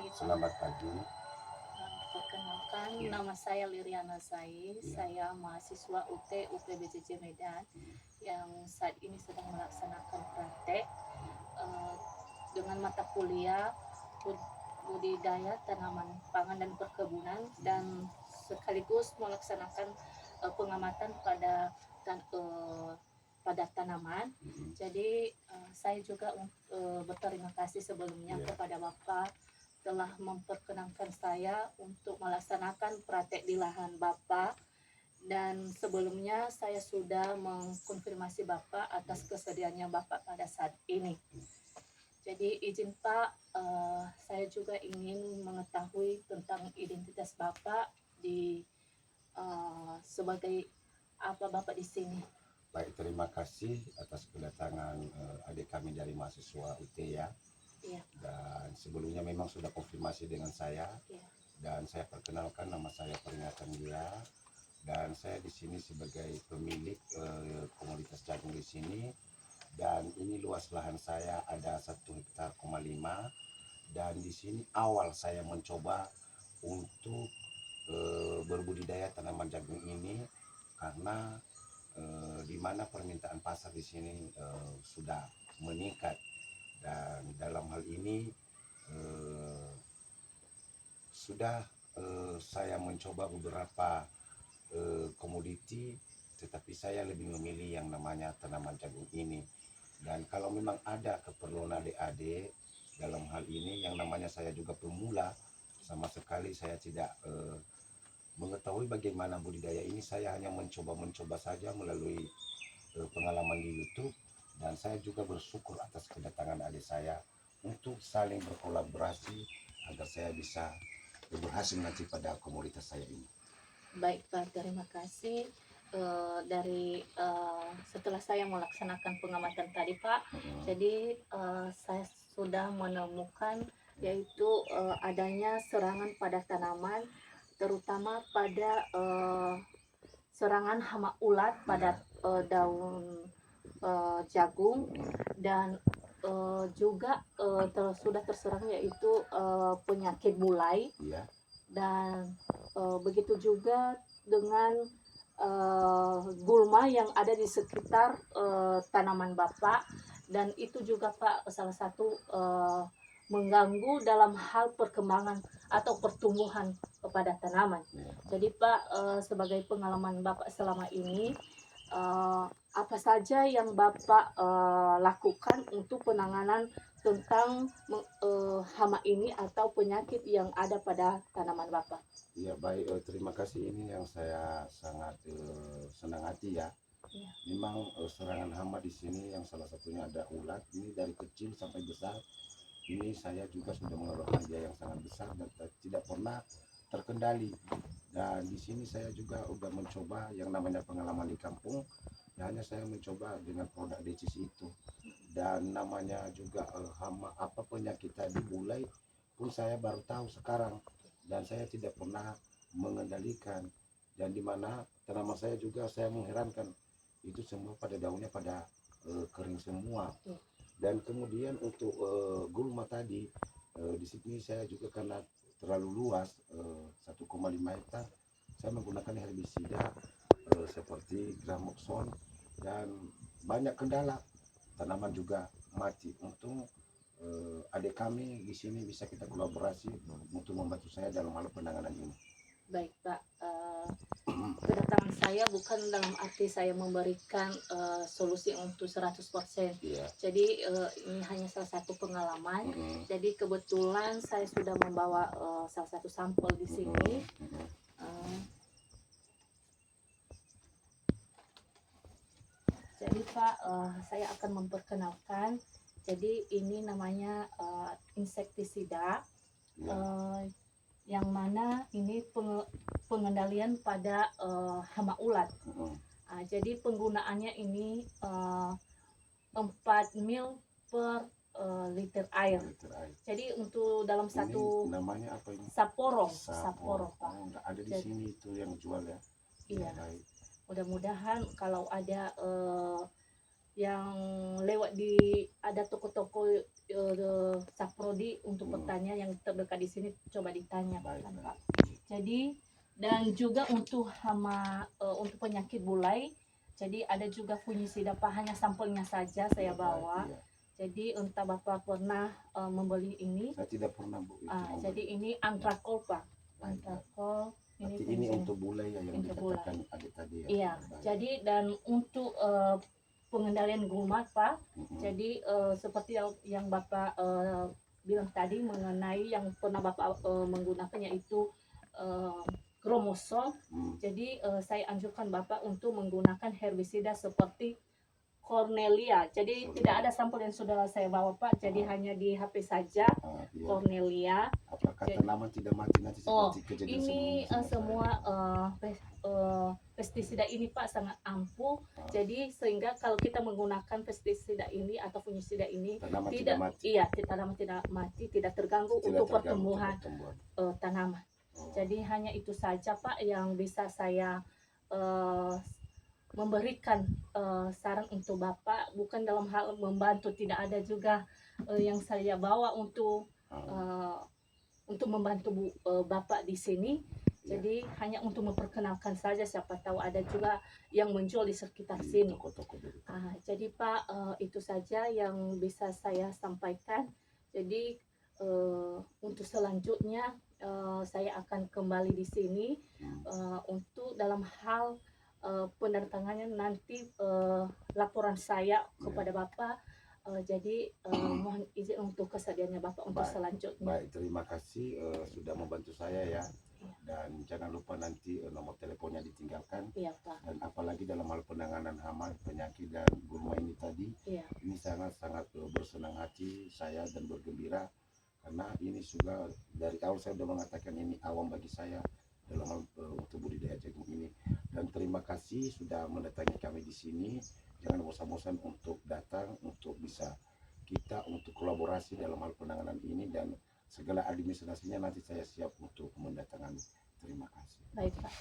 pagi, Pak. Selamat pagi. Perkenalkan, nama saya Liriana Zai. Ya. Saya mahasiswa UT UPBJJ Medan yang saat ini sedang melaksanakan praktek dengan mata kuliah budidaya tanaman pangan dan perkebunan, dan sekaligus melaksanakan pengamatan pada tanaman. Jadi saya juga berterima kasih sebelumnya kepada Bapak telah memperkenankan saya untuk melaksanakan praktek di lahan Bapak, dan sebelumnya saya sudah mengkonfirmasi Bapak atas kesediaannya Bapak pada saat ini. Jadi izin Pak, saya juga ingin mengetahui tentang identitas Bapak di sebagai apa Bapak di sini. Baik, terima kasih atas kedatangan adik kami dari mahasiswa UT ya. Iya. Dan sebelumnya memang sudah konfirmasi dengan saya. Iya. Dan saya perkenalkan, nama saya Peringatan dia. Dan saya di sini sebagai pemilik komoditas jagung di sini. Dan ini luas lahan saya ada 1,5 hektar. Dan di sini awal saya mencoba untuk berbudidaya tanaman jagung ini karena di mana permintaan pasar di sini sudah meningkat, dan dalam hal ini sudah saya mencoba beberapa komoditi, tetapi saya lebih memilih yang namanya tanaman jagung ini. Dan kalau memang ada keperluan adik-adik dalam hal ini, yang namanya saya juga pemula, sama sekali saya tidak mengetahui bagaimana budidaya ini. Saya hanya mencoba saja melalui pengalaman di YouTube, dan saya juga bersyukur atas kedatangan adik saya untuk saling berkolaborasi agar saya bisa berhasil nanti pada komoditas saya ini. Baik Pak, terima kasih. Setelah saya melaksanakan pengamatan tadi Pak, jadi saya sudah menemukan yaitu adanya serangan pada tanaman, terutama pada serangan hama ulat pada daun jagung, dan juga sudah terserang yaitu penyakit mulai. Ya. Dan begitu juga dengan gulma yang ada di sekitar tanaman Bapak, dan itu juga Pak salah satu mengganggu dalam hal perkembangan atau pertumbuhan kepada tanaman. Jadi Pak, sebagai pengalaman Bapak selama ini, apa saja yang Bapak lakukan untuk penanganan tentang hama ini atau penyakit yang ada pada tanaman Bapak? Ya baik, terima kasih. Ini yang saya sangat senang hati ya. Ya. Memang serangan hama di sini yang salah satunya ada ulat. Ini dari kecil sampai besar. Ini saya juga sudah mengeluarkan biaya yang sangat besar dan tidak pernah terkendali. Dan di sini saya juga sudah mencoba yang namanya pengalaman di kampung. Hanya saya mencoba dengan produk decis itu. Dan namanya juga hama apa penyakit tadi mulai pun saya baru tahu sekarang, dan saya tidak pernah mengendalikan. Dan dimana tanaman saya juga saya mengherankan, itu semua pada daunnya pada kering semua. Dan kemudian untuk gulma tadi di sini saya juga karena terlalu luas 1,5 hektar, saya menggunakan herbisida seperti Gramoxone, dan banyak kendala, tanaman juga mati. Untung adik kami di sini bisa kita kolaborasi untuk membantu saya dalam hal penanganan ini. Baik Pak, kedatangan saya bukan dalam arti saya memberikan solusi untuk 100%. Yeah. Jadi ini hanya salah satu pengalaman. Jadi kebetulan saya sudah membawa salah satu sampel di sini. Jadi Pak, saya akan memperkenalkan. Jadi ini namanya insektisida, yang mana ini pengendalian pada hama ulat. Jadi penggunaannya ini 4 ml per liter air. Jadi untuk dalam satu, ini namanya apa ini? Saporo Pak. Ada di sini itu yang jual ya. Iya. Mudah-mudahan kalau ada yang lewat di ada toko-toko Saprodi untuk bertanya yang terdekat di sini, coba ditanya Baik, kan, baik. Pak. Jadi dan juga untuk untuk penyakit bulai, jadi ada juga fungisida Pak, hanya sampelnya saja saya Iya, baik, bawa. iya. Jadi entah Bapak pernah membeli ini. Saya tidak pernah Bu itu membeli. Jadi ini antrakol Pak, Baik, baik. antrakol ini Berarti ini fungisida. untuk bule ya yang Untuk bulai. dikatakan adik tadi ya. Iya, Baik. jadi dan untuk pengendalian gumat Pak, Mm-mm. jadi seperti yang Bapak bilang tadi mengenai yang pernah Bapak menggunakannya itu kromosom. Jadi saya anjurkan Bapak untuk menggunakan herbisida seperti Cornelia. Jadi tidak ada sampel yang sudah saya bawa Pak, jadi hanya di HP saja. Iya. Cornelia. Apakah tanaman tidak mati nanti seperti kejadian Ini sebelumnya sama semua saya? pestisida ini Pak sangat ampuh. Jadi sehingga kalau kita menggunakan pestisida ini atau fungisida ini Tanaman tidak mati. iya, tanaman tidak mati, tidak terganggu untuk pertumbuhan tanaman. Jadi hanya itu saja Pak yang bisa saya memberikan saran untuk Bapak, bukan dalam hal membantu, tidak ada juga yang saya bawa untuk membantu Bapak di sini. Jadi hanya untuk memperkenalkan saja, siapa tahu ada juga yang menjual di sekitar sini. Jadi Pak, itu saja yang bisa saya sampaikan. Jadi untuk selanjutnya saya akan kembali di sini untuk dalam hal pendatangannya nanti laporan saya kepada Bapak. Jadi mohon izin untuk kesediaannya Bapak untuk selanjutnya. Baik, terima kasih sudah membantu saya ya. Dan jangan lupa nanti nomor teleponnya ditinggalkan. Iya Pak. Dan apalagi dalam hal penanganan hama, penyakit dan gulma ini tadi, ini sangat-sangat bersenang hati saya dan bergembira karena ini juga dari awal saya sudah mengatakan ini awam bagi saya dalam hal untuk budidaya jagung ini. Dan terima kasih sudah mendatangi kami di sini. Jangan bosan-bosan untuk datang untuk bisa kita untuk kolaborasi dalam hal penanganan ini dan segala administrasinya nanti saya siap untuk mendatangani. Terima kasih. Baik Pak.